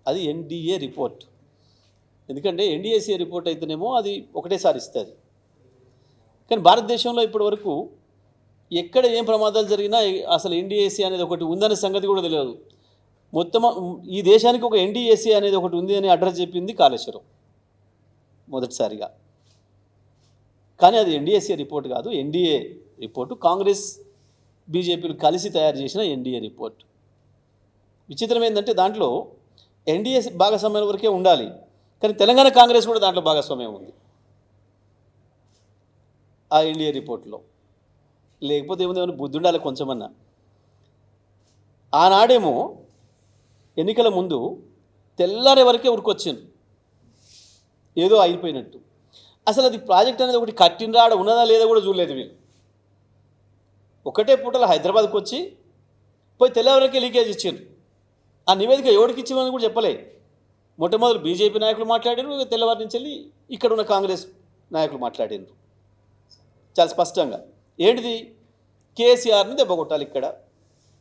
అది NDA report. ఎందుకంటే NDAC report అయితేనేమో అది ఒకటేసారి ఇస్తుంది. కానీ భారతదేశంలో ఇప్పటివరకు ఎక్కడ ఏం ప్రమాదాలు జరిగినా అసలు ఎన్డీఏసీ అనేది ఒకటి ఉందనే సంగతి కూడా తెలియదు. మొత్తం ఈ దేశానికి ఒక ఎన్డీఏసీ అనేది ఒకటి ఉంది అని అడ్రస్ చెప్పింది కాళేశ్వరం మొదటిసారిగా. కానీ అది ఎన్డీఏసీ రిపోర్ట్ కాదు, ఎన్డీఏ రిపోర్టు. కాంగ్రెస్ బీజేపీలు కలిసి తయారు చేసిన ఎన్డీఏ రిపోర్ట్. విచిత్రం ఏంటంటే దాంట్లో ఎన్డీఏ భాగస్వామ్యం వరకే ఉండాలి, కానీ తెలంగాణ కాంగ్రెస్ కూడా దాంట్లో భాగస్వామ్యం ఉంది ఆ ఎన్డీఏ రిపోర్ట్లో. లేకపోతే ఏముందేమో బుద్ధి ఉండాలి కొంచెమన్నా. ఆనాడేమో ఎన్నికల ముందు తెల్లారే వరకే ఉరికొచ్చింది, ఏదో అయిపోయినట్టు. అసలు అది ప్రాజెక్ట్ అనేది ఒకటి కట్టినరా ఆడ ఉన్నదా లేదా కూడా చూడలేదు వీళ్ళు. ఒకటే పూటలో హైదరాబాద్కి వచ్చి పోయి తెల్లవరకే లీకేజ్ ఇచ్చారు. ఆ నివేదిక ఎవరికి ఇచ్చామని కూడా చెప్పలే. మొట్టమొదటి బీజేపీ నాయకులు మాట్లాడారు, తెల్లవారి నుంచి వెళ్ళి ఇక్కడ ఉన్న కాంగ్రెస్ నాయకులు మాట్లాడారు చాలా స్పష్టంగా. ఏంటిది? కేసీఆర్ని దెబ్బ కొట్టాలి ఇక్కడ,